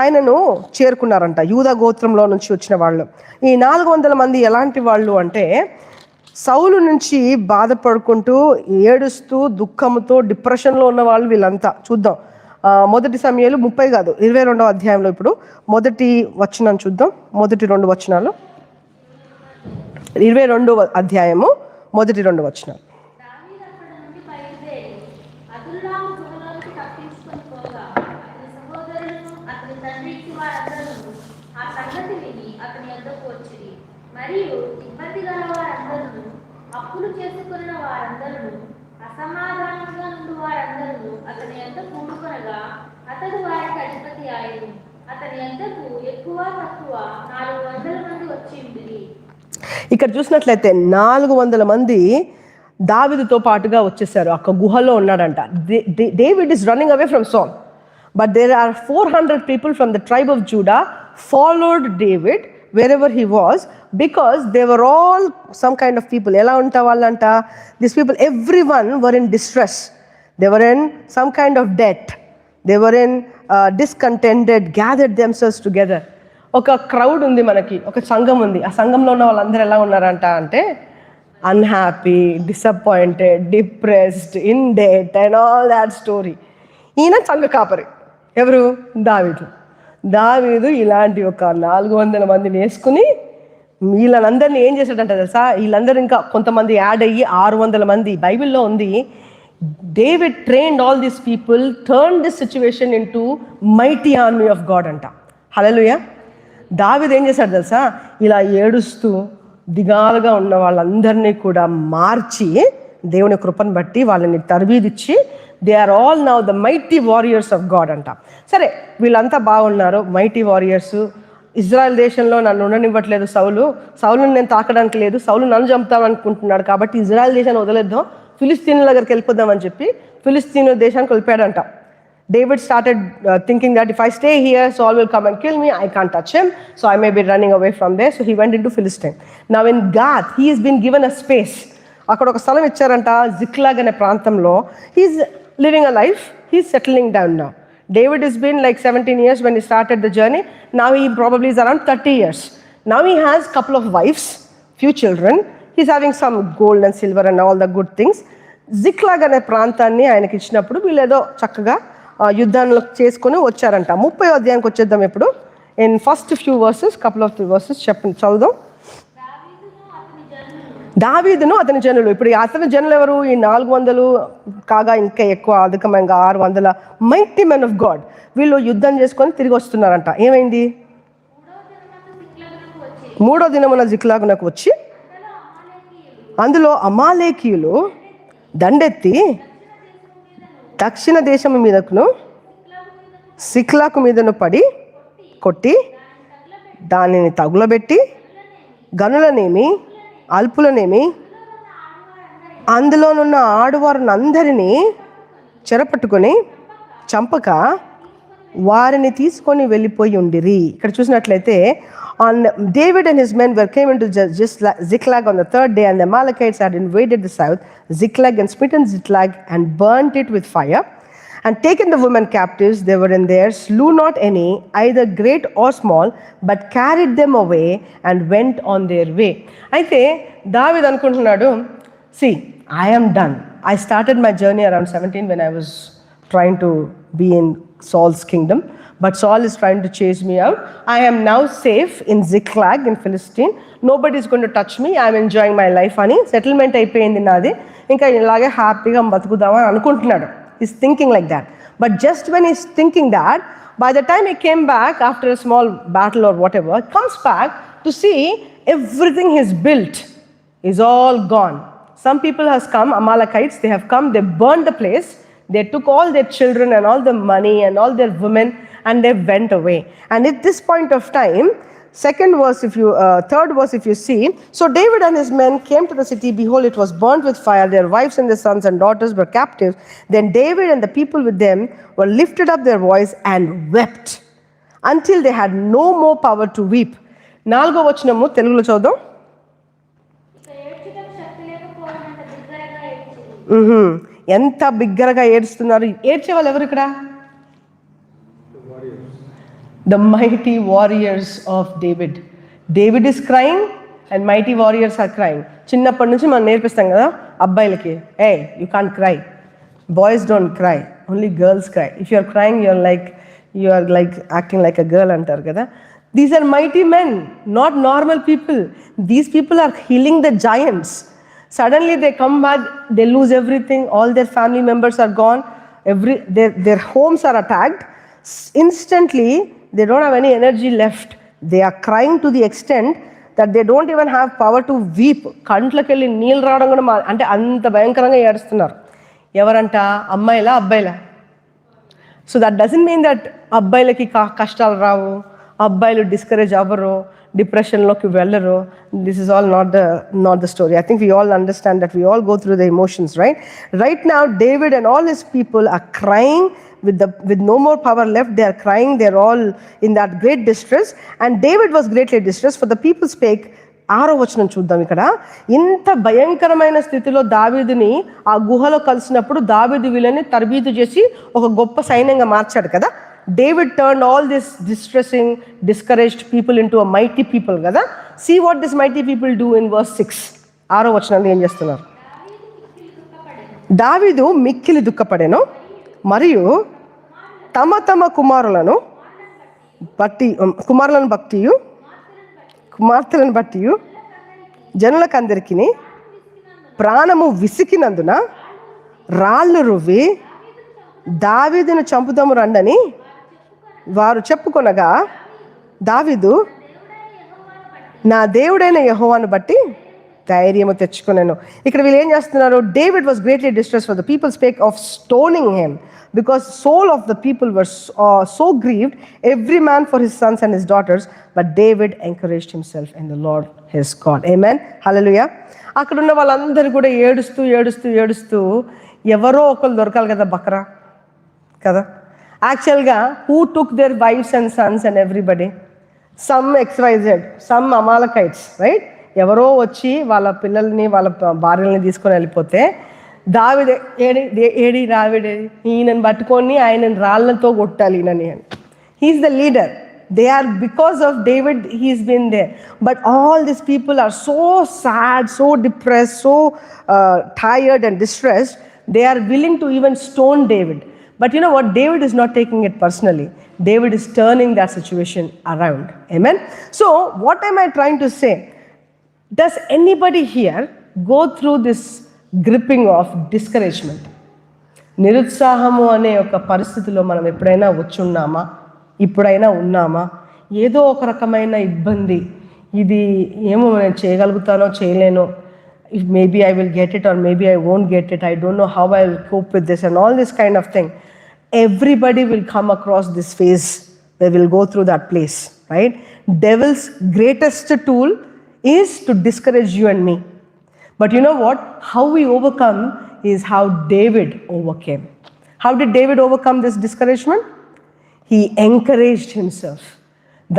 ఆయనను చేరుకున్నారంట, యూదా గోత్రంలో నుంచి వచ్చిన వాళ్ళు. ఈ 400 మంది ఎలాంటి వాళ్ళు అంటే సౌలు నుంచి బాధపడుకుంటూ ఏడుస్తూ దుఃఖంతో డిప్రెషన్లో ఉన్న వాళ్ళు వీళ్ళంతా. చూద్దాం, మొదటి సమయాలు 30 కాదు 22వ అధ్యాయంలో ఇప్పుడు మొదటి వచనం చూద్దాం. మొదటి 2 వచనాలు, 22వ అధ్యాయము మొదటి 2 వచనాలు. మరియు ఇబ్బంది గల వారందరూ, అప్పులు చేసుకున్న వారందరూ, అసమాధానంగా నుండి వారందరూ అతని యొద్ద కూడుకొనగా అతడు వారికి అధిపతి ఆయను. అతని యొద్దకు ఎక్కువ తక్కువ 400 మంది వచ్చి ఉండిరి. ఇక్కడ చూసినట్లయితే 400 మంది దావీదుతో పాటుగా వచ్చేసారు. ఒక గుహలో ఉన్నాడంట. David is running away from Saul, but there are 400 people from the tribe of Judah followed David wherever he was, because they were all some kind of people. ఎలా ఉంటా వాళ్ళంట, these people, everyone were in distress, they were in some kind of debt, they were in discontented, gathered themselves together. ఒక crowd ఉంది, మనకి ఒక సంఘం ఉంది. ఆ సంఘంలో ఉన్న వాళ్ళందరూ ఎలా ఉన్నారంట అంటే unhappy, disappointed, depressed, in debt and all that story. ఈయన సంఘ కాపరి ఎవరు? దావీదు ఇలాంటి ఒక 400 మందిని వేసుకుని వీళ్ళందరినీ ఏం చేశాడంట తెలుసా? వీళ్ళందరూ ఇంకా కొంతమంది యాడ్ అయ్యి 600 మంది. బైబిల్లో ఉంది, David trained all these people, turn this situation in to mighty army of God అంట. హల్లెలూయా. దావీదు ఏం చేశాడు తెలుసా? ఇలా ఏడుస్తూ దిగాలుగా ఉన్న వాళ్ళందరినీ కూడా మార్చి దేవుని కృపను బట్టి వాళ్ళని తర్బీదిచ్చి they are all now the mighty warriors of God అంట. సరే, వీళ్ళంతా బాగున్నారు, మైటీ వారియర్స్. ఇజ్రాయెల్ దేశంలో నన్ను ఉండనివ్వట్లేదు సౌలుని నేను తాకడానికి లేదు, సౌలు నన్ను చంపుతామనుకుంటున్నాడు, కాబట్టి ఇజ్రాయెల్ దేశాన్ని వదిలేద్దాం, ఫిలిస్తీన్ల దగ్గరికి వెళ్ళిపోదామని చెప్పి ఫిలిస్తీన్ దేశానికి వెళ్ళిపోయాడంట. David started thinking that if I stay here, Saul will come and kill me. I can't touch him, so I may be running away from there. So he went into Philistine. Now in Gath, he has been given a space. అక్కడ ఒక స్థలం ఇచ్చారంట, జిక్లాగ్ అనే ప్రాంతంలో. He's living a life. He's settling down now. David has been like 17 years when he started the journey. Now he probably is around 30 years. Now he has a couple of wives, few children. He's having some gold and silver and all the good things. జిక్లాగ్ అనే ప్రాంతాన్ని ఆయనకి ఇచ్చినప్పుడు వీళ్ళు ఏదో చక్కగా యుద్ధాన్ని చేసుకుని వచ్చారంట. 30వ అధ్యాయానికి వచ్చేద్దాం ఇప్పుడు. In first few versus, couple of versus చదువుదాం. దావీదును అతని జనులు. ఇప్పుడు అతని జనులు ఎవరు? ఈ 400 కాగా ఇంకా ఎక్కువ, అధికమంగా 600 మైటీ మెన్ ఆఫ్ గాడ్. వీళ్ళు యుద్ధం చేసుకొని తిరిగి వస్తున్నారంట. ఏమైంది? 3వ దినమున జిక్లాగునకు వచ్చి అందులో అమాలేకీయులు దండెత్తి దక్షిణ దేశము మీదకును సిక్లాకు మీదను పడి కొట్టి దానిని తగులబెట్టి గనులనేమి అల్పులనేమి అందులోనున్న ఆడువారినందరినీ చెరపట్టుకొని చంపక వారిని తీసుకొని వెళ్ళిపోయి ఉండిరి. ఇక్కడ చూసినట్లయితే David and his men came into Ziklag on the 3rd day, and the Amalekites had invaded the south, Ziklag, and smitten Ziklag and burnt it with fire, and taken the women captives. They were in there, slew not any, either great or small, but carried them away and went on their way. అయితే దావీదు అనుకుంటున్నాడు, see, I am done. I started my journey around 17 when I was trying to be in Saul's kingdom. But Saul is trying to chase me out. I am now safe in Ziklag in Philistine. Nobody is going to touch me. I am enjoying my life అని settlement అయిపోయింది నాది, ఇంకా ఇలాగే హ్యాపీగా బతుకుదామని అనుకుంటున్నాడు. He's thinking like that. But just when he's thinking that, by the time he came back after a small battle or whatever, comes back to see everything he's built is all gone. Some people has come, Amalekites, they have come, they burned the place, they took all their children and all the money and all their women and they went away. And at this point of time, third verse if you see, so David and his men came to the city, behold it was burnt with fire, their wives and their sons and daughters were captives. Then David and the people with them were lifted up their voice and wept until they had no more power to weep. 4వ వచనము తెలుగులో చదువు. ఎంత బిగ్గరగా ఏడుస్తున్నారు. ఏడ్చే వాళ్ళు ఎవరు ఇక్కడ? The mighty warriors of David. David is crying and mighty warriors are crying. చిన్నప్పటి నుంచి మనం నేర్పిస్తాం కదా అబ్బాయిలకి, you can't cry, boys don't cry, only girls cry. If you are crying you are like acting like a girl అంటారు కదా. These are mighty men, not normal people. These people are healing the giants. Suddenly they come back, they lose everything, all their family members are gone, their homes are attacked. Instantly they don't have any energy left. They are crying to the extent that they don't even have power to weep. కంట్లోకి వెళ్ళి నీళ్ళు రావడం కూడా అంటే అంత భయంకరంగా ఏడుస్తున్నారు. ఎవరంట? అమ్మాయిలా అబ్బాయిలా? So that doesn't mean that అబ్బాయిలకి కష్టాలు రావు, అబ్బాయిలు డిస్కరేజ్ అవ్వరు, డిప్రెషన్లోకి వెళ్ళరు. This is all not the story. I think we all understand that we all go through the emotions, right? Right now David and all his people are crying with no more power left. They are crying, they are all in that great distress, and David was greatly distressed, for the people spake. 6వ వచనం చూద్దాం. ఇక్కడ ఇంత భయంకరమైన స్థితిలో దావీదుని ఆ గుహలో కలిసినప్పుడు దావీదు వీళ్ళని తర్బీదు చేసి ఒక గొప్ప సైన్యంగా మార్చాడు కదా. David turned all this distressing, discouraged people into a mighty people కదా. See what this mighty people do in verse 6. 6వ వచనంలో ఏం చేస్తున్నారు? దావీదు మిక్కిలి దుఃఖపడెను మరియు తమ తమ కుమారులను కుమార్తెలను బట్టి జనులకందరికీ ప్రాణము విసికినందున రాళ్ళు రువ్వి దావీదును చంపుదాము రండని వారు చెప్పుకొనగా, దావీదు నా దేవుడైన యెహోవాను బట్టి ధైర్యము తెచ్చుకున్నాను. ఇక్కడ వీళ్ళు ఏం చేస్తున్నారు? David was greatly distressed, for the people spake of stoning him because soul of the people were so grieved, every man for his sons and his daughters, but David encouraged himself in the Lord his God. Amen, hallelujah. అక్కడ ఉన్న వాళ్ళందరూ కూడా ఏడుస్తూ ఎవరో ఒకరు దొరకాలి కదా బక్రా కదా. యాక్చువల్గా who took their wives and sons and everybody? some XYZ, some Amalekites, right? ఎవరో వచ్చి వాళ్ళ పిల్లల్ని వాళ్ళ భార్యల్ని తీసుకొని వెళ్ళిపోతే దావీదు ఏడి ఈయనని పట్టుకొని ఆయనని రాళ్లతో కొట్టాలి ఈయనని అని. He's the leader. They are, because of David, he's been there. But all these people are so sad, so depressed, so tired and distressed. They are willing to even stone David. But you know what? David is not taking it personally. David is turning that situation around. Amen. So what am I trying to say? Does anybody here go through this gripping of discouragement? నిరుత్సాహము అనే ఒక పరిస్థితిలో మనం ఎప్పుడైనా వచ్చున్నామా? ఇప్పుడైనా ఉన్నామా? ఏదో ఒక రకమైన ఇబ్బంది, ఇది ఏమో నేను చేయగలుగుతానో చేయలేనో, maybe I will get it or maybe I won't get it, I don't know how I will cope with this and all this kind of thing. Everybody will come across this phase where we'll go through that place, right? Devil's greatest tool is to discourage you and me. But you know what? How we overcome is how David overcame. How did David overcome this discouragement? He encouraged himself.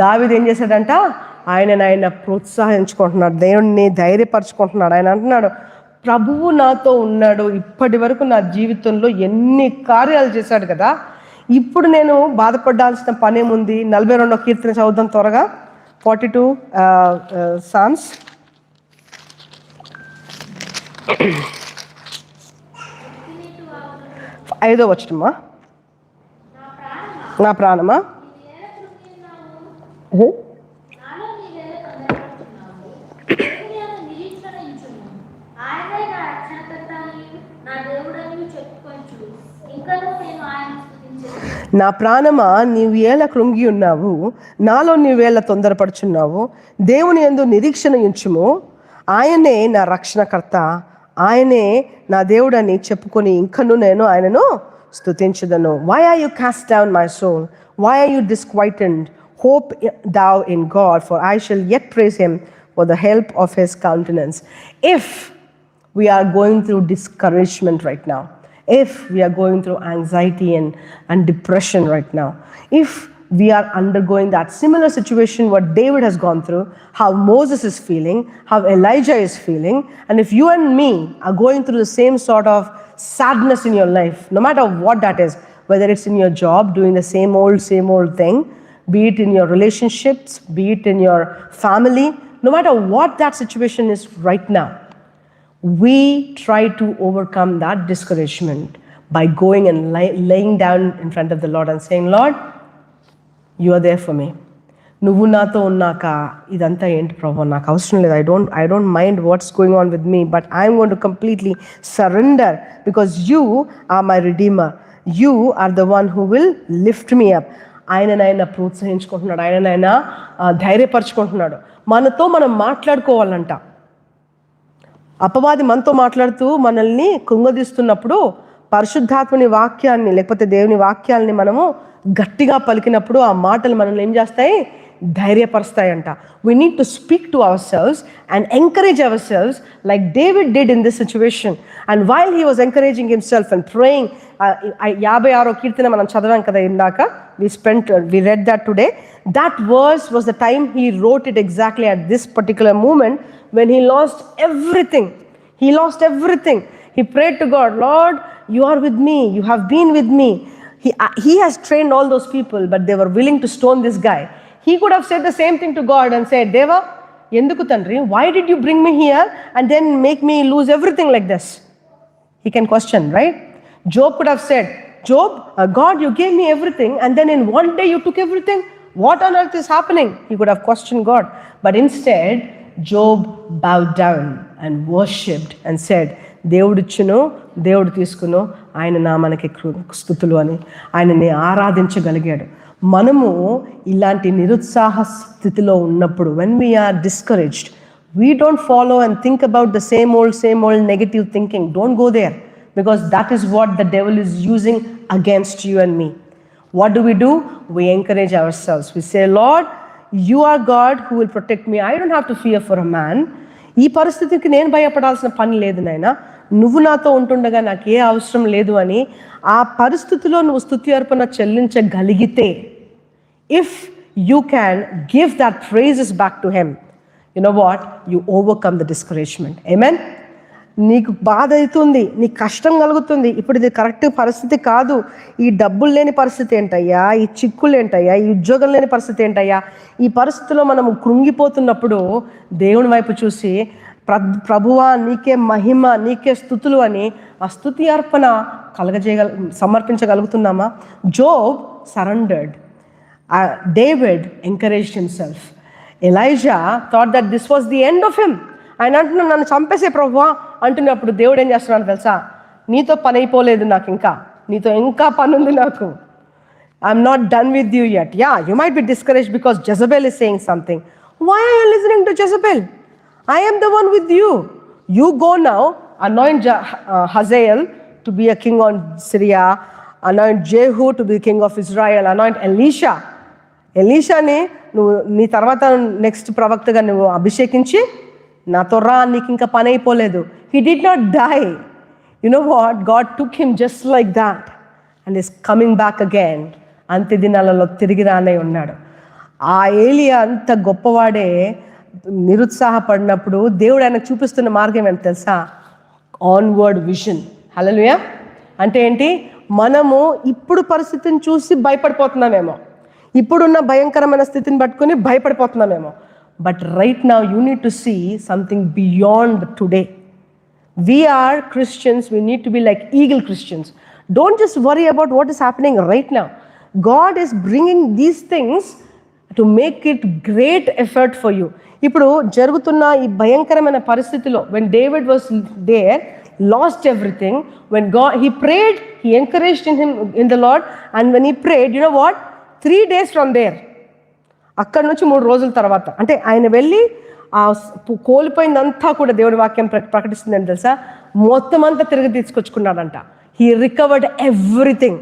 దావీదు ఏం చేశాడంట? ఆయన ప్రోత్సహించుకుంటున్నాడు, దేవుడిని ధైర్యపరచుకుంటున్నాడు. ఆయన అంటున్నాడు, ప్రభువు నాతో ఉన్నాడు, ఇప్పటి వరకు నా జీవితంలో ఎన్ని కార్యాలు చేశాడు కదా, ఇప్పుడు నేను బాధపడాల్సిన పనేముంది? 42వ కీర్తన చదువుదాం త్వరగా. 42 Psalms. 5వ వచనమా? నా ప్రాణమా నీవేళ కృంగియున్నావు, నాలో నీవేళ తొందరపడుతున్నావు. దేవుని యందు నిరీక్షణ ఉంచుము. ఆయనే నా రక్షణకర్త అనియు నా దేవుడనియు చెప్పుకొనుచు ఇంకనూ నేను ఆయనను స్తుతించెదను. నా ప్రాణమా నీవు ఏల కృంగి ఉన్నావు, నాలో నీవేళ తొందరపడుచున్నావు. దేవుని యందు నిరీక్షణ ఉంచుము. ఆయనే నా రక్షణకర్త, ఆయనే నా దేవుడని చెప్పుకొని ఇంకను నేను ఆయనను స్తుతించుదను. Why are you cast down my soul, why are you disquieted? Hope thou in God, for I shall yet praise him for the help of his countenance. If we are going through discouragement right now, if we are going through anxiety and depression right now, if we are undergoing that similar situation what David has gone through, how Moses is feeling, how Elijah is feeling, and if you and me are going through the same sort of sadness in your life, no matter what that is, whether it's in your job, doing the same old thing, be it in your relationships, be it in your family, no matter what that situation is right now, we try to overcome that discouragement by going and laying down in front of the Lord and saying, Lord, you are there for me. నువ్వు నాతో ఉన్నాక ఇదంతా ఏంటి ప్రభు, నాకు అవసరం లేదు. I don't mind what's going on with me, but I'm going to completely surrender because you are my redeemer. You are the one who will lift me up. ఆయననైనా ప్రోత్సహించుకుంటున్నాడు, ఆయననైనా ధైర్యపరచుకుంటున్నాడు. మనతో మనం మాట్లాడుకోవాలంట. అపవాది మనతో మాట్లాడుతూ మనల్ని కృంగదీస్తున్నప్పుడు పరిశుద్ధాత్మని వాక్యాన్ని లేకపోతే దేవుని వాక్యాలని మనము గట్టిగా పలికినప్పుడు ఆ మాటలు మనల్ని ఏం చేస్తాయి, ధైర్యపరుస్తాయంట. We need to speak to ourselves and encourage ourselves like David did in this situation. And while he was encouraging himself and praying, 56వ కీర్తన మనం చదివాం కదా ఇందాక, we read that today. That verse was the time he wrote it exactly at this particular moment when he lost everything. He lost everything. He prayed to God, Lord, you are with me, you have been with me. He has trained all those people, but they were willing to stone this guy. He could have said the same thing to God and said, Deva, enduku tandri, why did you bring me here and then make me lose everything like this? He can question, right? Job could have said, Job, God, you gave me everything and then in one day you took everything. What on earth is happening? He could have questioned God. But instead, Job bowed down and worshipped and said, దేవుడిచ్చును దేవుడు తీసుకును, ఆయన నామానికి స్తుతులు అని ఆయనని ఆరాధించగలిగాడు. మనము ఇలాంటి నిరుత్సాహ స్థితిలో ఉన్నప్పుడు, when we are discouraged, we don't follow and think about the same old negative thinking. Don't go there, because that is what the devil is using against you and me. What do? We encourage ourselves. We say, Lord, you are God who will protect me. I don't have to fear for a man. ఈ పరిస్థితికి నేను భయపడాల్సిన పని లేదు నాయనా, నువ్వు నాతో ఉంటుండగా నాకు ఏ అవసరం లేదు అని ఆ పరిస్థితిలో నువ్వు స్తుతి అర్పణ చెల్లించగలిగితే, if you can give that praises back to him, you know what, you overcome the discouragement. Amen. నీకు బాధ అవుతుంది, నీకు కష్టం కలుగుతుంది, ఇప్పుడు ఇది కరెక్ట్ పరిస్థితి కాదు, ఈ డబ్బులు లేని పరిస్థితి ఏంటయ్యా, ఈ చిక్కులు ఏంటయ్యా, ఈ ఉద్యోగం లేని పరిస్థితి ఏంటయ్యా, ఈ పరిస్థితిలో మనము కృంగిపోతున్నప్పుడు దేవుని వైపు చూసి, ప్రభువా నీకే మహిమ, నీకే స్తుతులు అని ఆ స్తుతి అర్పణ సమర్పించగలుగుతున్నామా? Job surrendered. David encouraged himself. Elijah thought that this was the end of him. ఆయన అంటున్నాడు, నన్ను చంపేసే ప్రభువా అంటున్నప్పుడు దేవుడు ఏం చేస్తున్నాడు తెలుసా? నీతో పని అయిపోలేదు నాకు, నీతో ఇంకా పని ఉంది నాకు. I'm not done with you yet. Yeah, you might be discouraged because Jezebel is saying something. Why are you listening to Jezebel? I am the one with you. You go now, anoint Hazael to be a king on Syria, anoint Jehu to be king of Israel, anoint Elisha. ఎలీషాని నువ్వు నీ తర్వాత next ప్రవక్తగా నువ్వు అభిషేకించి నాతో రా, నీకు ఇంకా పని అయిపోలేదు. He did not die. You know what? God took him just like that and is coming back again. అంత్య దినాలలో తిరిగి రానే ఉన్నాడు. ఆ ఏలియా అంత గొప్పవాడే నిరుత్సాహపడినప్పుడు దేవుడు ఆయనకు చూపిస్తున్న మార్గం ఏంటి తెలుసా? Onward vision. హల్లెలూయా. అంటే ఏంటి? మనము ఇప్పుడు పరిస్థితిని చూసి భయపడిపోతున్నామేమో, ఇప్పుడున్న భయంకరమైన స్థితిని పట్టుకొని భయపడిపోతున్నామేమో, but right now you need to see something beyond today. We are Christians, we need to be like eagle Christians. Don't just worry about what is happening right now. God is bringing these things to make it great effort for you. ఇప్పుడు జరుగుతున్న ఈ భయంకరమైన పరిస్థితిలో when David was there, lost everything, when God, he prayed, he encouraged in the Lord, and when he prayed, you know what, 3 days from there, అక్కడ నుంచి 3 రోజుల తర్వాత, అంటే ఆయన వెళ్ళి ఆ కోల్పోయిందంతా కూడా దేవుడి వాక్యం ప్రకటిస్తుందని తెలుసా, మొత్తం అంతా తిరిగి తీసుకొచ్చుకున్నాడంట. He recovered everything,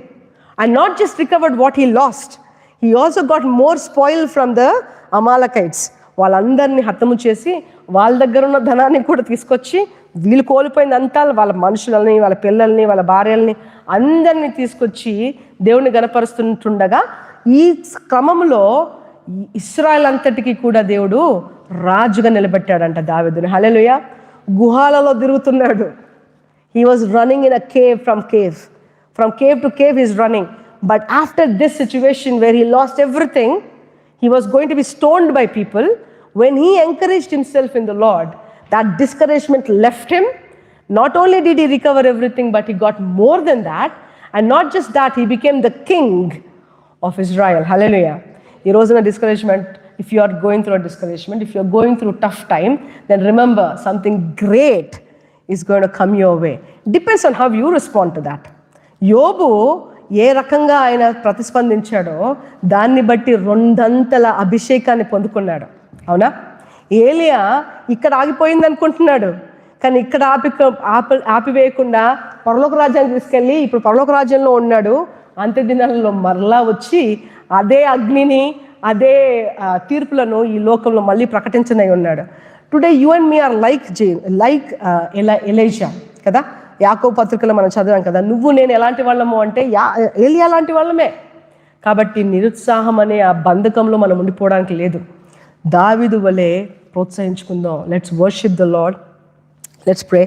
and not just recovered what he lost, he also got more spoil from the Amalekites. వాళ్ళందరినీ హతము చేసి వాళ్ళ దగ్గర ఉన్న ధనాన్ని కూడా తీసుకొచ్చి, వీళ్ళు కోల్పోయిందంతా వాళ్ళ మనుషులని, వాళ్ళ పిల్లల్ని, వాళ్ళ భార్యల్ని అందరినీ తీసుకొచ్చి దేవుని గణపరుస్తుండగా, ఈ క్రమంలో ఇశ్రాయేల్ అంతటికి కూడా దేవుడు రాజుగా నిలబెట్టాడంట దావీదుని. హల్లెలూయా. గుహాలలో తిరుగుతున్నాడు. He was running in a cave, from cave to cave is running. But after this situation where he lost everything, he was going to be stoned by people. When he encouraged himself in the Lord, that discouragement left him. Not only did he recover everything, but he got more than that. And not just that, he became the king of Israel. Hallelujah. Ee rojuna discouragement, if you are going through a discouragement, if you are going through tough time, then remember something great is going to come your way. Depends on how you respond to that. యోబు ఏ రకంగా ఆయన ప్రతిస్పందించాడో దాన్ని బట్టి 2 అంతల అభిషేకాన్ని పొందుకున్నాడు. అవునా? ఏలియా ఇక్కడ ఆగిపోయింది అనుకుంటున్నాడు, కానీ ఇక్కడ ఆపివేయకుండా పరలోక రాజ్యానికి తీసుకెళ్ళి ఇప్పుడు పరలోక రాజ్యంలో ఉన్నాడు. అంత్య దినాలలో మరలా వచ్చి అదే అగ్నిని, అదే తీర్పులను ఈ లోకంలో మళ్ళీ ప్రకటించనై ఉన్నాడు. Today you and me are like Elijah కదా. యాకోబు పత్రికలో మనం చదివాం కదా, నువ్వు నేను ఎలాంటి వాళ్ళము అంటే ఏలియా లాంటి వాళ్ళమే. కాబట్టి నిరుత్సాహం అనే ఆ బంధకంలో మనం ఉండిపోవడానికి లేదు. దావీదు వలె ప్రోత్సహించుకుందాం. Let's worship the Lord, let's pray.